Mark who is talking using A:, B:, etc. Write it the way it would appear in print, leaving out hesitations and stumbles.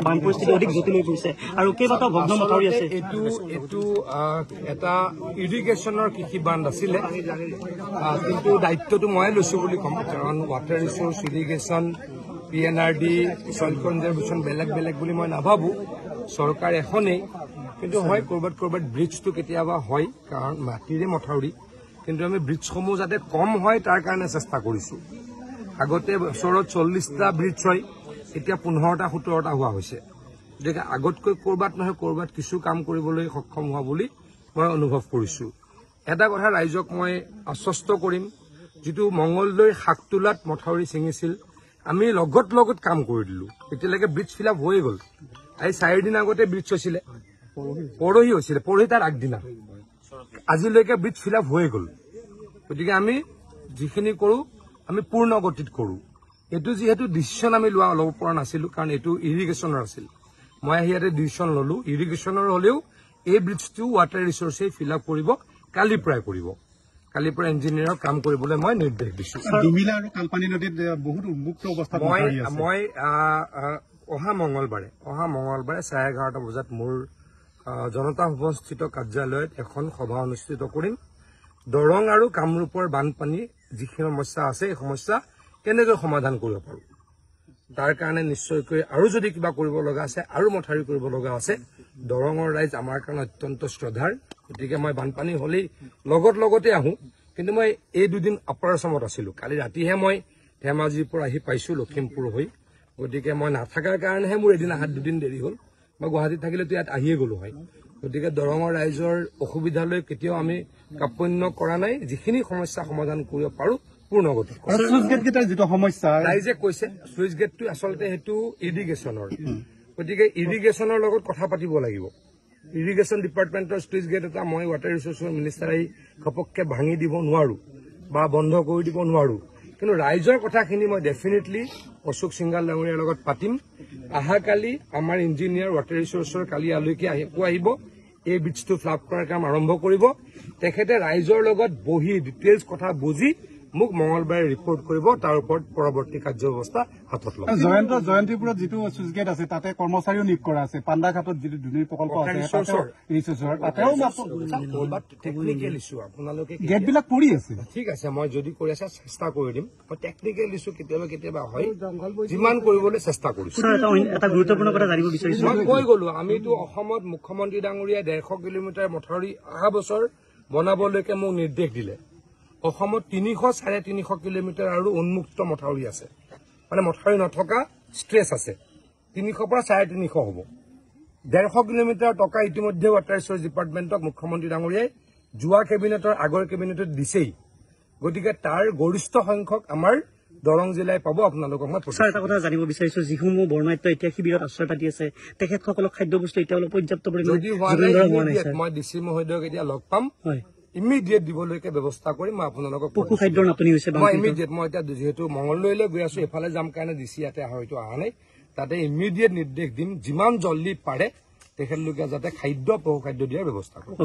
A: বান পৰিস্থিতি অধিক জটিল হৈ পৰিছে আৰু কেইবাটাও ভগ্ন মথাউৰি আছে।
B: এইটো এটা ইৰিগেশ্যনৰ কৃষি বান্ধ আছিলে, কিন্তু দায়িত্বটো মই লৈছো বুলি ক'ম, কাৰণ ৱাটাৰ ৰিচোৰ্চ, ইৰিগেশ্যন, PNRD, চইল কনজাৰ্ভেশ্যন বেলেগ বেলেগ বুলি মই নাভাবো। চৰকাৰ এখনেই, কিন্তু হয় ক'ৰবাত ব্ৰিজটো কেতিয়াবা হয়, কাৰণ মাটিৰে মথাউৰি, কিন্তু আমি ব্ৰিজসমূহ যাতে কম হয় তাৰ কাৰণে চেষ্টা কৰিছো। আগতে বছৰত 40টা ব্ৰিজ হয়, এতিয়া 15টা 17টা হোৱা হৈছে। গতিকে আগতকৈ ক'ৰবাত নহয় ক'ৰবাত কিছু কাম কৰিবলৈ সক্ষম হোৱা বুলি মই অনুভৱ কৰিছো। এটা কথা ৰাইজক মই আশ্বস্ত কৰিম, যিটো মঙলদৈৰ শাকতোলাত মথাউৰি ছিঙিছিল, আমি লগত কাম কৰি দিলো। এতিয়ালৈকে ব্ৰিজ ফিল আপ হৈয়ে গ'ল। আজি 4 দিন আগতে ব্ৰিজ হৈছিলে, পৰহি হৈছিলে, পৰহি তাৰ আগদিনা, আজিলৈকে ব্ৰিজ ফিল আপ হৈয়ে গ'ল। গতিকে আমি যিখিনি কৰো আমি পূৰ্ণ গতিত কৰো। এইটো যিহেতু ডিচিশ্যন আমি ল'ব পৰা নাছিলো, কাৰণ এইটো ইৰিগেশ্যনৰ আছিল। মই আহি ইয়াতে ডিচিশ্যন ললো, ইৰিগেশ্যনৰ হলেও এই ব্ৰিজটো ৱাটাৰ ৰিচোৰ্চে ফিল আপ কৰিব, কালিৰ পৰাই কৰিব। কালিৰ পৰা ইঞ্জিনিয়াৰক কাম কৰিবলৈ মই নিৰ্দেশ দিছো।
C: ডুমিলা আৰু কালপানী নদীত বহুত উন্মুক্ত অৱস্থাত
B: মই অহা মঙলবাৰে 11:30 বজাত মোৰ জনতা ভৱনস্থিত কাৰ্যালয়ত এখন সভা অনুষ্ঠিত কৰিম। দৰং আৰু কামৰূপৰ বানপানী যিখিনি সমস্যা আছে, এই সমস্যা কেনেকৈ সমাধান কৰিব পাৰো তাৰ কাৰণে নিশ্চয়কৈ আৰু যদি কিবা কৰিব লগা আছে, আৰু মথাউৰি কৰিব লগা আছে, দৰঙৰ ৰাইজ আমাৰ কাৰণে অত্যন্ত শ্ৰদ্ধাৰ। গতিকে মই বানপানী হলেই লগতে আহো, কিন্তু মই এই 2 দিন আপাৰ আছামত আছিলো। কালি ৰাতিহে মই ধেমাজিৰ পৰা আহি পাইছো লখিমপুৰ হৈ। গতিকে মই নাথাকাৰ কাৰণেহে মোৰ এদিন অহাত 2 দিন দেৰি হ'ল। মই গুৱাহাটীত থাকিলেতো ইয়াত আহিয়ে গলো হয়। গতিকে দৰঙৰ ৰাইজৰ অসুবিধালৈ কেতিয়াও আমি কাপন্য কৰা নাই। যিখিনি সমস্যা সমাধান কৰিব পাৰো পূৰ্ণ গতি।
C: চুইচ গেট কেইটাৰ যিটো সমস্যা
B: ৰাইজে কৈছে, চুইচ গেটটো আচলতে সেইটো ইৰিগেশ্যনৰ, গতিকে ইৰিগেশ্যনৰ লগত কথা পাতিব লাগিব। ইৰিগেশ্যন ডিপাৰ্টমেণ্টৰ চুইচ গেট এটা মই ৱাটাৰ ৰিচোৰ্চৰ মিনিষ্টাৰ আহি ঘপককে ভাঙি দিব নোৱাৰো বা বন্ধ কৰি দিব নোৱাৰো, কিন্তু ৰাইজৰ কথাখিনি মই ডেফিনেটলি অশোক সিংঘাল ডাঙৰীয়াৰ লগত পাতিম। অহাকালি আমাৰ ইঞ্জিনিয়াৰ ৱাটাৰ ৰিচোৰ্চৰ কালি আলৈকে আহিব, এই ব্ৰিজটো ফ্লাপ কৰাৰ কাম আৰম্ভ কৰিব। তেখেতে ৰাইজৰ লগত বহি ডিটেইলছ কথা বুজি মোক মঙলবাৰে ৰিপৰ্ট কৰিব, তাৰ ওপৰত পৰৱৰ্তী কাৰ্যব্যৱস্থা হাতত ল'ব।
C: জয়ন্তীপুৰত যিটো চুইচ গেট আছে তাতে কৰ্মচাৰীও নিয়োগ কৰা আছে। পাণ্ডাঘাটত যিটো ধুনীয়া প্ৰকল্প আছে
B: টেকনিকেল ইছ্যু, আপোনালোকে
C: গেট বিলাক পৰি আছে।
B: ঠিক আছে, মই যদি কৰি আছা চেষ্টা কৰি দিম। মই টেকনিকেল ইছ্যু কেতিয়াবা হয়, যিমান কৰিবলৈ চেষ্টা কৰিছো।
A: এটা গুৰুত্বপূৰ্ণ কথা জানিব বিচাৰিছো,
B: মই কৈ গলো, আমিতো অসমত মুখ্যমন্ত্ৰী ডাঙৰীয়াই 150 কিলোমিটাৰ মথাউৰি অহা বছৰ বনাবলৈকে মোক নিৰ্দেশ দিলে। অসমত 300-350 কিলোমিটাৰ আৰু উন্মুক্ত মথাউৰি আছে, মানে মথাউৰি নথকা ষ্ট্ৰেচ আছে। 300 পৰা 350 হ'ব। 150 কিলোমিটাৰ টকা ইতিমধ্যে ৱাটাৰ ৰিচোৰ্চ ডিপাৰ্টমেণ্টক মুখ্যমন্ত্ৰী ডাঙৰীয়াই যোৱা কেবিনেটৰ আগৰ কেবিনেটত দিছেই। গতিকে তাৰ গৰিষ্ঠ সংখ্যক আমাৰ দৰং জিলাই পাব। আপোনালোকক মই
A: এটা কথা জানিব বিচাৰিছো, যিসমূহ বৰ্ণাঢ্য এতিয়া শিবিৰত আশ্ৰয় পাতি আছে, তেখেতসকলক খাদ্যবস্তু এতিয়া অলপ পৰ্যাপ্ত পৰিমাণে
B: মই ডিচি মহোদয়ক এতিয়া লগ পাম, ইমিডিয়েট দিবলৈকে ব্যৱস্থা কৰিম। মই আপোনালোকক
A: পশু খাদ্যৰ নাটনি হৈছে,
B: মই এতিয়া যিহেতু মঙলদৈলৈ গৈ আছো, এইফালে যাম কাৰণে ডিচি ইয়াতে হয়তো অহা নাই, তাতে ইমিডিয়েট নিৰ্দেশ দিম, যিমান জল্দি পাৰে তেখেতলোকে যাতে পশু খাদ্য দিয়াৰ ব্যৱস্থা কৰে।